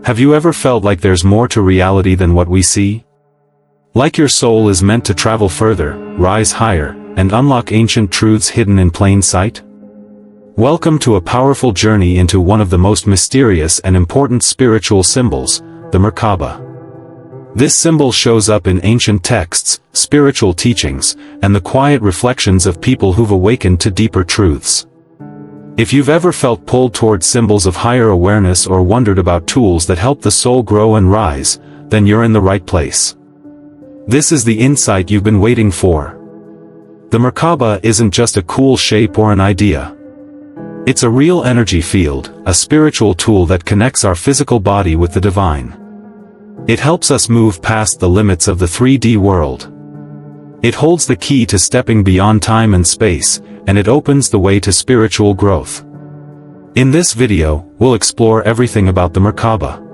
Have you ever felt like there's more to reality than what we see? Like your soul is meant to travel further, rise higher, and unlock ancient truths hidden in plain sight? Welcome to a powerful journey into one of the most mysterious and important spiritual symbols, the Merkaba. This symbol shows up in ancient texts, spiritual teachings, and the quiet reflections of people who've awakened to deeper truths. If you've ever felt pulled towards symbols of higher awareness or wondered about tools that help the soul grow and rise, then you're in the right place. This is the insight you've been waiting for. The Merkaba isn't just a cool shape or an idea. It's a real energy field, a spiritual tool that connects our physical body with the divine. It helps us move past the limits of the 3D world. It holds the key to stepping beyond time and space, and it opens the way to spiritual growth. In this video, we'll explore everything about the Merkaba.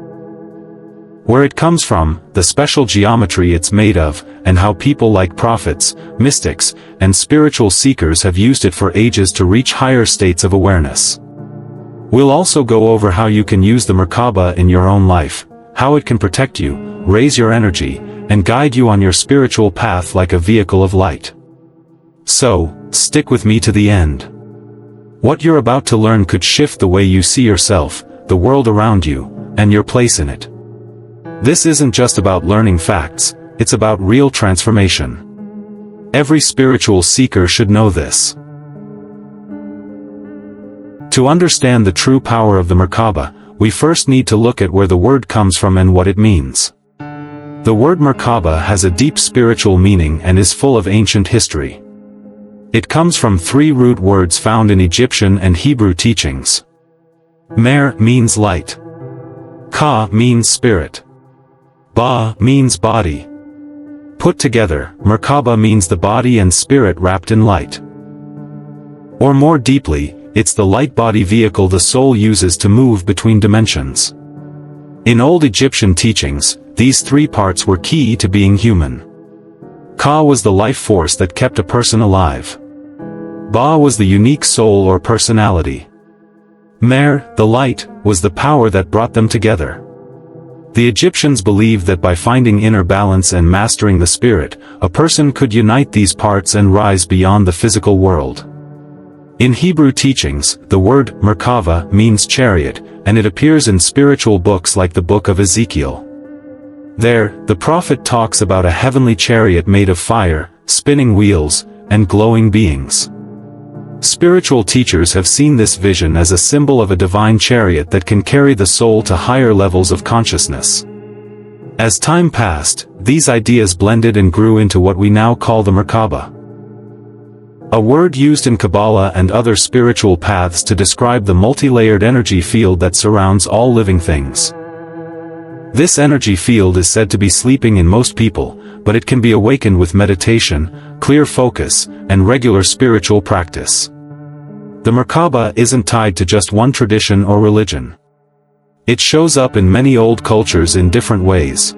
Where it comes from, the special geometry it's made of, and how people like prophets, mystics, and spiritual seekers have used it for ages to reach higher states of awareness. We'll also go over how you can use the Merkaba in your own life, how it can protect you, raise your energy, and guide you on your spiritual path like a vehicle of light. So, stick with me to the end. What you're about to learn could shift the way you see yourself, the world around you, and your place in it. This isn't just about learning facts, it's about real transformation. Every spiritual seeker should know this. To understand the true power of the Merkaba, we first need to look at where the word comes from and what it means. The word Merkaba has a deep spiritual meaning and is full of ancient history. It comes from three root words found in Egyptian and Hebrew teachings. Mer means light. Ka means spirit. Ba means body. Put together, Merkaba means the body and spirit wrapped in light. Or more deeply, it's the light body vehicle the soul uses to move between dimensions. In old Egyptian teachings, these three parts were key to being human. Ka was the life force that kept a person alive. Ba was the unique soul or personality. Mer, the light, was the power that brought them together. The Egyptians believed that by finding inner balance and mastering the spirit, a person could unite these parts and rise beyond the physical world. In Hebrew teachings, the word Merkava means chariot, and it appears in spiritual books like the Book of Ezekiel. There, the prophet talks about a heavenly chariot made of fire, spinning wheels, and glowing beings. Spiritual teachers have seen this vision as a symbol of a divine chariot that can carry the soul to higher levels of consciousness. As time passed, these ideas blended and grew into what we now call the Merkaba. A word used in Kabbalah and other spiritual paths to describe the multi-layered energy field that surrounds all living things. This energy field is said to be sleeping in most people, but it can be awakened with meditation, clear focus, and regular spiritual practice. The Merkaba isn't tied to just one tradition or religion. It shows up in many old cultures in different ways.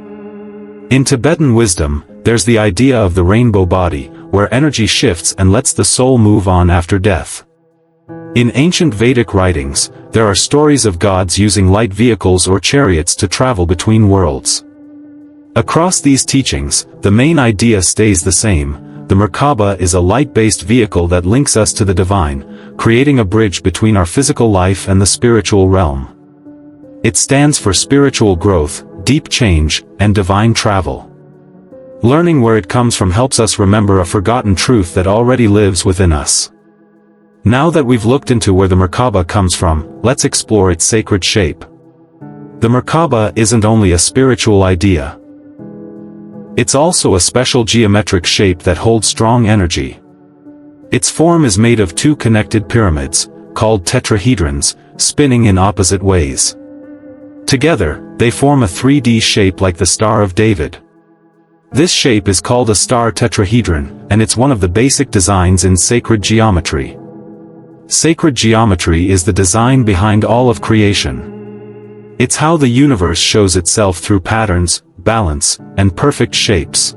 In Tibetan wisdom, there's the idea of the rainbow body, where energy shifts and lets the soul move on after death. In ancient Vedic writings, there are stories of gods using light vehicles or chariots to travel between worlds. Across these teachings, the main idea stays the same. The Merkaba is a light-based vehicle that links us to the divine, creating a bridge between our physical life and the spiritual realm. It stands for spiritual growth, deep change, and divine travel. Learning where it comes from helps us remember a forgotten truth that already lives within us. Now that we've looked into where the Merkaba comes from, let's explore its sacred shape. The Merkaba isn't only a spiritual idea. It's also a special geometric shape that holds strong energy. Its form is made of two connected pyramids, called tetrahedrons, spinning in opposite ways. Together, they form a 3D shape like the Star of David. This shape is called a star tetrahedron, and it's one of the basic designs in sacred geometry. Sacred geometry is the design behind all of creation. It's how the universe shows itself through patterns, balance, and perfect shapes.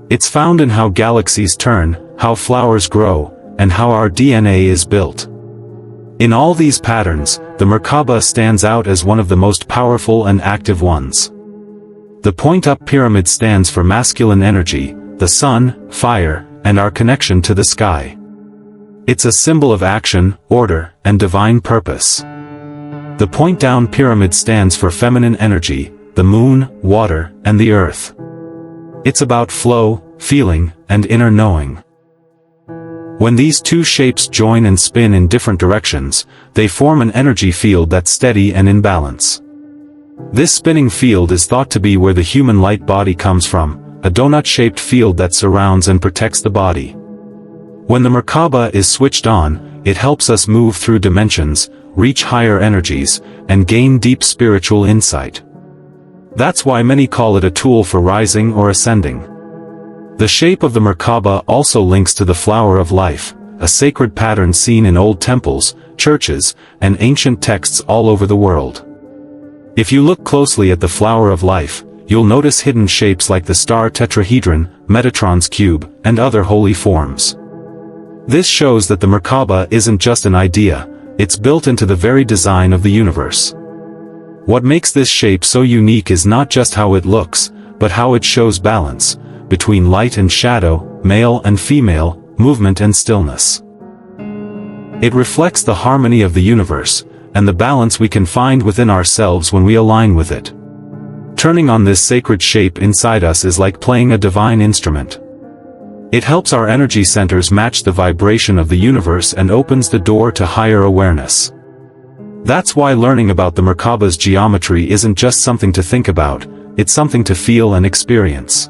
It's found in how galaxies turn, how flowers grow, and how our DNA is built. In all these patterns, the Merkaba stands out as one of the most powerful and active ones. The point-up pyramid stands for masculine energy, the sun, fire, and our connection to the sky. It's a symbol of action, order, and divine purpose. The point-down pyramid stands for feminine energy, the moon, water, and the earth. It's about flow, feeling, and inner knowing. When these two shapes join and spin in different directions, they form an energy field that's steady and in balance. This spinning field is thought to be where the human light body comes from, a donut-shaped field that surrounds and protects the body. When the Merkaba is switched on, it helps us move through dimensions, reach higher energies, and gain deep spiritual insight. That's why many call it a tool for rising or ascending. The shape of the Merkaba also links to the flower of life, a sacred pattern seen in old temples, churches, and ancient texts all over the world. If you look closely at the flower of life, you'll notice hidden shapes like the star tetrahedron, Metatron's cube, and other holy forms. This shows that the Merkaba isn't just an idea, it's built into the very design of the universe. What makes this shape so unique is not just how it looks, but how it shows balance, between light and shadow, male and female, movement and stillness. It reflects the harmony of the universe, and the balance we can find within ourselves when we align with it. Turning on this sacred shape inside us is like playing a divine instrument. It helps our energy centers match the vibration of the universe and opens the door to higher awareness. That's why learning about the Merkaba's geometry isn't just something to think about, it's something to feel and experience.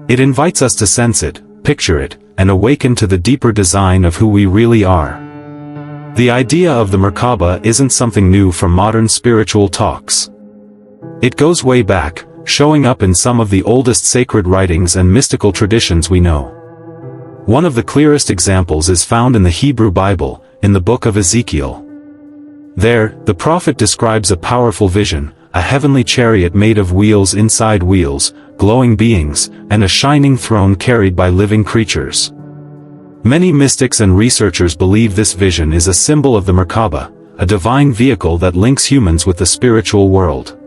It invites us to sense it, picture it, and awaken to the deeper design of who we really are. The idea of the Merkaba isn't something new from modern spiritual talks. It goes way back, showing up in some of the oldest sacred writings and mystical traditions we know. One of the clearest examples is found in the Hebrew Bible, in the book of Ezekiel. There, the prophet describes a powerful vision, a heavenly chariot made of wheels inside wheels, glowing beings, and a shining throne carried by living creatures. Many mystics and researchers believe this vision is a symbol of the Merkaba, a divine vehicle that links humans with the spiritual world.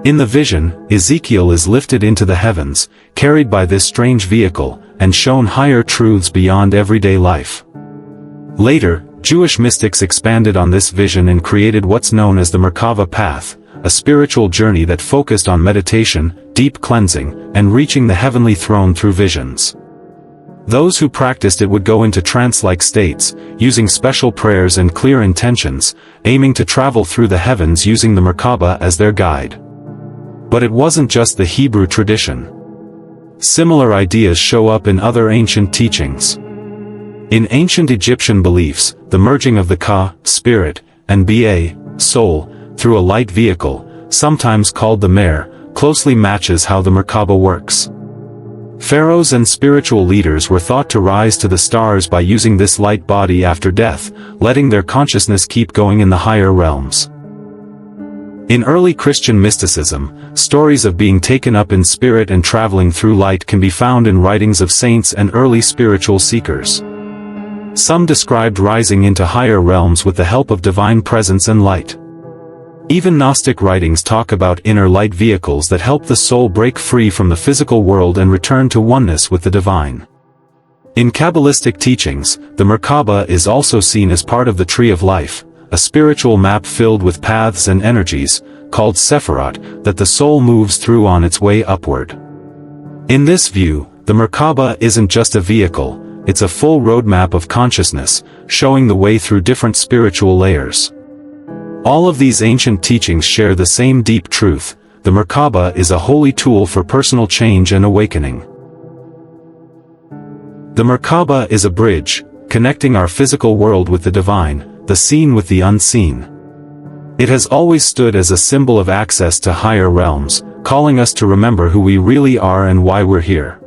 In the vision, Ezekiel is lifted into the heavens, carried by this strange vehicle, and shown higher truths beyond everyday life. Later, Jewish mystics expanded on this vision and created what's known as the Merkaba path, a spiritual journey that focused on meditation, deep cleansing, and reaching the heavenly throne through visions. Those who practiced it would go into trance-like states, using special prayers and clear intentions, aiming to travel through the heavens using the Merkaba as their guide. But it wasn't just the Hebrew tradition. Similar ideas show up in other ancient teachings. In ancient Egyptian beliefs, the merging of the Ka, spirit, and Ba, soul, through a light vehicle, sometimes called the Mer, closely matches how the Merkaba works. Pharaohs and spiritual leaders were thought to rise to the stars by using this light body after death, letting their consciousness keep going in the higher realms. In early Christian mysticism, stories of being taken up in spirit and traveling through light can be found in writings of saints and early spiritual seekers. Some described rising into higher realms with the help of divine presence and light. Even Gnostic writings talk about inner light vehicles that help the soul break free from the physical world and return to oneness with the divine. In Kabbalistic teachings, the Merkaba is also seen as part of the Tree of Life, a spiritual map filled with paths and energies, called Sephirot, that the soul moves through on its way upward. In this view, the Merkaba isn't just a vehicle, it's a full roadmap of consciousness, showing the way through different spiritual layers. All of these ancient teachings share the same deep truth: the Merkaba is a holy tool for personal change and awakening. The Merkaba is a bridge, connecting our physical world with the divine, the seen with the unseen. It has always stood as a symbol of access to higher realms, calling us to remember who we really are and why we're here.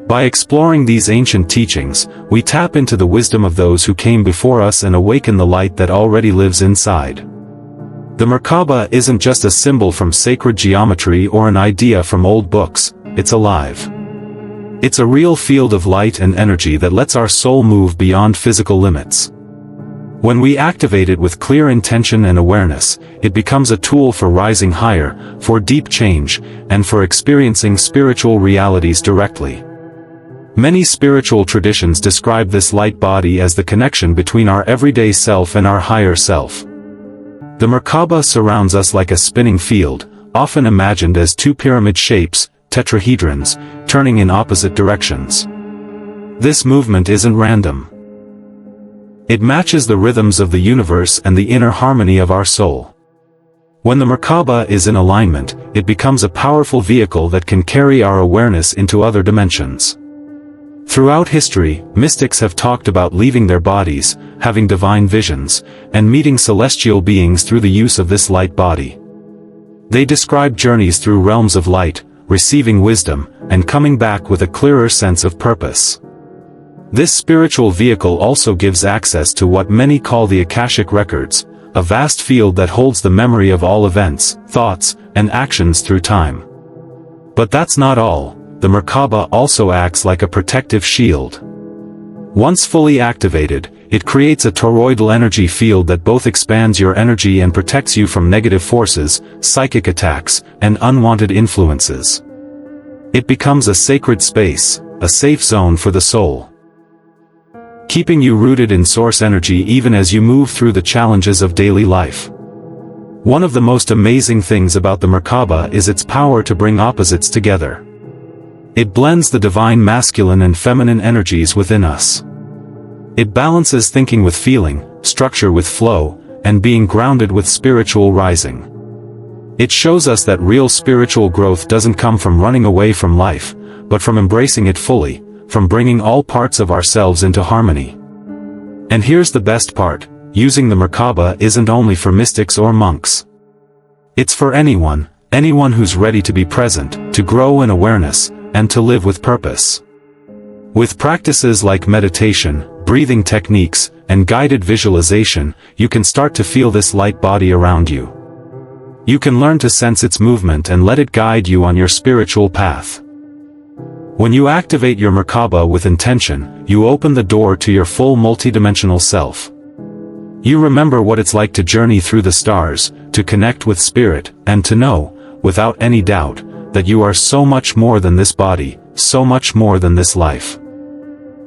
By exploring these ancient teachings, we tap into the wisdom of those who came before us and awaken the light that already lives inside. The Merkaba isn't just a symbol from sacred geometry or an idea from old books, it's alive. It's a real field of light and energy that lets our soul move beyond physical limits. When we activate it with clear intention and awareness, it becomes a tool for rising higher, for deep change, and for experiencing spiritual realities directly. Many spiritual traditions describe this light body as the connection between our everyday self and our higher self. The Merkaba surrounds us like a spinning field, often imagined as two pyramid shapes, tetrahedrons, turning in opposite directions. This movement isn't random. It matches the rhythms of the universe and the inner harmony of our soul. When the Merkaba is in alignment, it becomes a powerful vehicle that can carry our awareness into other dimensions. Throughout history, mystics have talked about leaving their bodies, having divine visions, and meeting celestial beings through the use of this light body. They describe journeys through realms of light, receiving wisdom, and coming back with a clearer sense of purpose. This spiritual vehicle also gives access to what many call the Akashic Records, a vast field that holds the memory of all events, thoughts, and actions through time. But that's not all. The Merkaba also acts like a protective shield. Once fully activated, it creates a toroidal energy field that both expands your energy and protects you from negative forces, psychic attacks, and unwanted influences. It becomes a sacred space, a safe zone for the soul, keeping you rooted in source energy even as you move through the challenges of daily life. One of the most amazing things about the Merkaba is its power to bring opposites together. It blends the divine masculine and feminine energies within us. It balances thinking with feeling, structure with flow, and being grounded with spiritual rising. It shows us that real spiritual growth doesn't come from running away from life, but from embracing it fully, from bringing all parts of ourselves into harmony. And here's the best part, using the Merkaba isn't only for mystics or monks. It's for anyone who's ready to be present, to grow in awareness, and to live with purpose. With practices like meditation, breathing techniques, and guided visualization, you can start to feel this light body around you. You can learn to sense its movement and let it guide you on your spiritual path. When you activate your Merkaba with intention, you open the door to your full multidimensional self. You remember what it's like to journey through the stars, to connect with spirit, and to know, without any doubt, that you are so much more than this body, so much more than this life.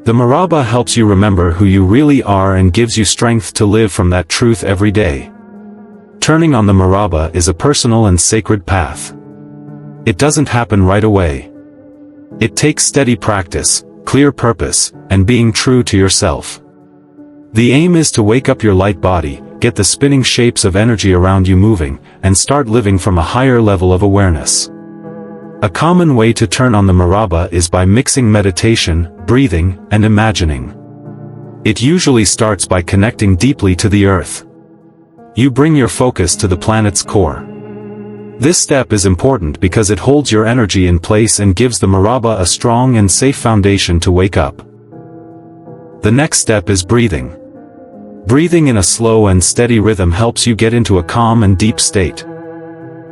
The Maraba helps you remember who you really are and gives you strength to live from that truth every day. Turning on the Maraba is a personal and sacred path. It doesn't happen right away. It takes steady practice, clear purpose, and being true to yourself. The aim is to wake up your light body, get the spinning shapes of energy around you moving, and start living from a higher level of awareness. A common way to turn on the Maraba is by mixing meditation, breathing, and imagining. It usually starts by connecting deeply to the earth. You bring your focus to the planet's core. This step is important because it holds your energy in place and gives the Maraba a strong and safe foundation to wake up. The next step is breathing. Breathing in a slow and steady rhythm helps you get into a calm and deep state.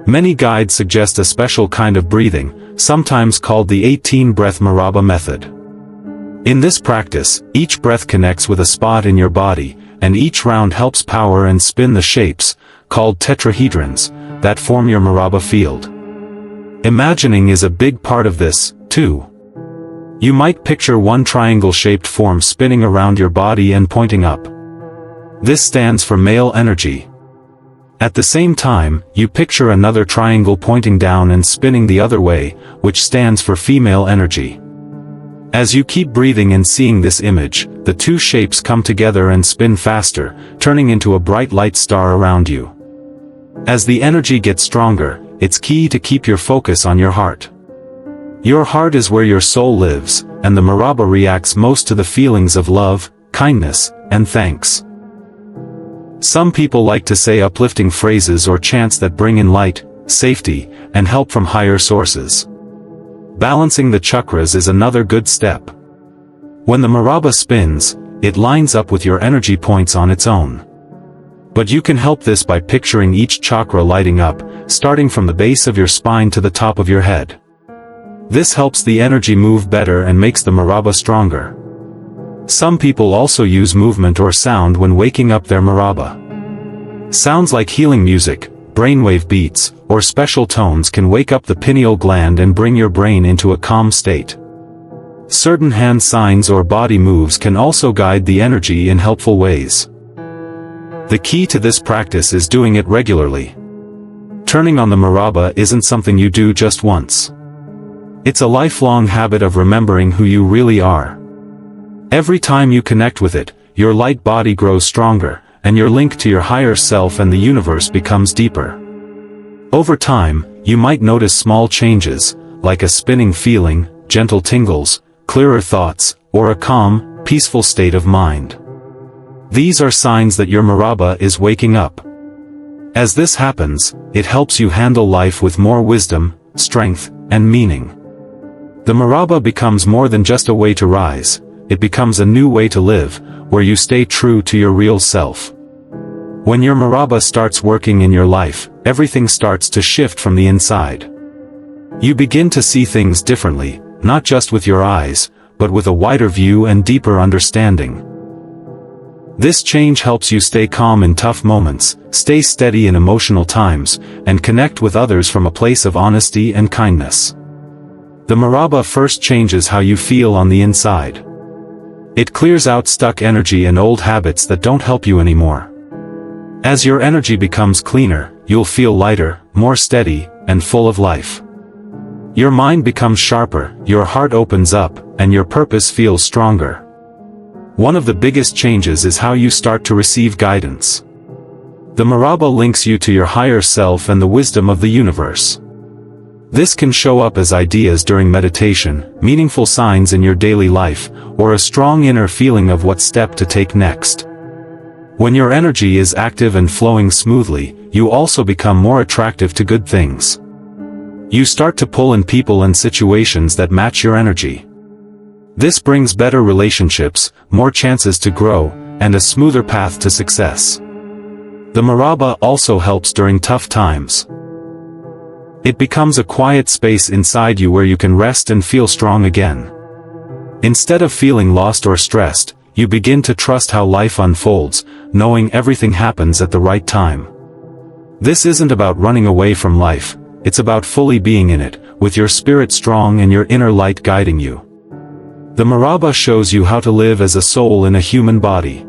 Many guides suggest a special kind of breathing, sometimes called the 18-breath Maraba method. In this practice, each breath connects with a spot in your body, and each round helps power and spin the shapes, called tetrahedrons, that form your Maraba field. Imagining is a big part of this, too. You might picture one triangle-shaped form spinning around your body and pointing up. This stands for male energy. At the same time, you picture another triangle pointing down and spinning the other way, which stands for female energy. As you keep breathing and seeing this image, the two shapes come together and spin faster, turning into a bright light star around you. As the energy gets stronger, it's key to keep your focus on your heart. Your heart is where your soul lives, and the Maraba reacts most to the feelings of love, kindness, and thanks. Some people like to say uplifting phrases or chants that bring in light, safety, and help from higher sources. Balancing the chakras is another good step. When the Maraba spins, it lines up with your energy points on its own. But you can help this by picturing each chakra lighting up, starting from the base of your spine to the top of your head. This helps the energy move better and makes the Maraba stronger. Some people also use movement or sound when waking up their Maraba. Sounds like healing music, brainwave beats, or special tones can wake up the pineal gland and bring your brain into a calm state. Certain hand signs or body moves can also guide the energy in helpful ways. The key to this practice is doing it regularly. Turning on the Maraba isn't something you do just once. It's a lifelong habit of remembering who you really are. Every time you connect with it, your light body grows stronger, and your link to your higher self and the universe becomes deeper. Over time, you might notice small changes, like a spinning feeling, gentle tingles, clearer thoughts, or a calm, peaceful state of mind. These are signs that your Maraba is waking up. As this happens, it helps you handle life with more wisdom, strength, and meaning. The Maraba becomes more than just a way to rise. It becomes a new way to live, where you stay true to your real self. When your Maraba starts working in your life, everything starts to shift from the inside. You begin to see things differently, not just with your eyes, but with a wider view and deeper understanding. This change helps you stay calm in tough moments, stay steady in emotional times, and connect with others from a place of honesty and kindness. The Maraba first changes how you feel on the inside. It clears out stuck energy and old habits that don't help you anymore. As your energy becomes cleaner, you'll feel lighter, more steady, and full of life. Your mind becomes sharper, your heart opens up, and your purpose feels stronger. One of the biggest changes is how you start to receive guidance. The Maraba links you to your higher self and the wisdom of the universe. This can show up as ideas during meditation, meaningful signs in your daily life, or a strong inner feeling of what step to take next. When your energy is active and flowing smoothly, you also become more attractive to good things. You start to pull in people and situations that match your energy. This brings better relationships, more chances to grow, and a smoother path to success. The Maraba also helps during tough times. It becomes a quiet space inside you where you can rest and feel strong again. Instead of feeling lost or stressed, you begin to trust how life unfolds, knowing everything happens at the right time. This isn't about running away from life, it's about fully being in it, with your spirit strong and your inner light guiding you. The Maraba shows you how to live as a soul in a human body.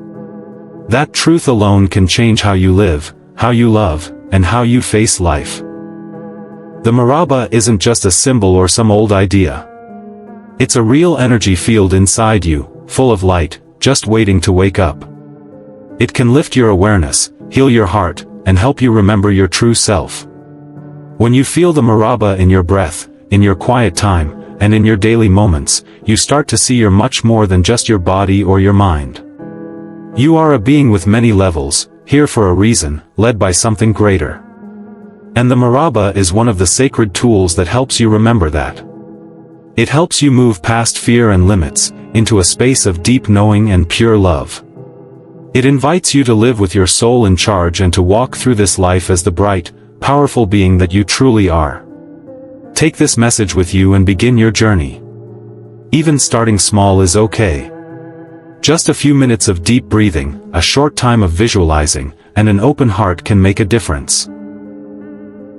That truth alone can change how you live, how you love, and how you face life. The Maraba isn't just a symbol or some old idea. It's a real energy field inside you, full of light, just waiting to wake up. It can lift your awareness, heal your heart, and help you remember your true self. When you feel the Maraba in your breath, in your quiet time, and in your daily moments, you start to see you're much more than just your body or your mind. You are a being with many levels, here for a reason, led by something greater. And the Maraba is one of the sacred tools that helps you remember that. It helps you move past fear and limits, into a space of deep knowing and pure love. It invites you to live with your soul in charge and to walk through this life as the bright, powerful being that you truly are. Take this message with you and begin your journey. Even starting small is okay. Just a few minutes of deep breathing, a short time of visualizing, and an open heart can make a difference.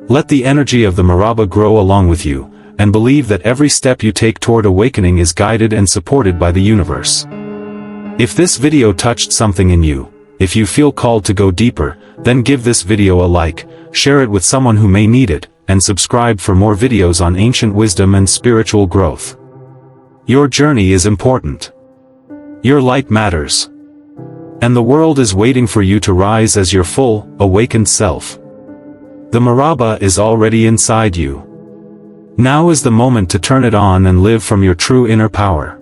Let the energy of the Maraba grow along with you, and believe that every step you take toward awakening is guided and supported by the universe. If this video touched something in you, if you feel called to go deeper, then give this video a like, share it with someone who may need it, and subscribe for more videos on ancient wisdom and spiritual growth. Your journey is important. Your light matters. And the world is waiting for you to rise as your full, awakened self. The Maraba is already inside you. Now is the moment to turn it on and live from your true inner power.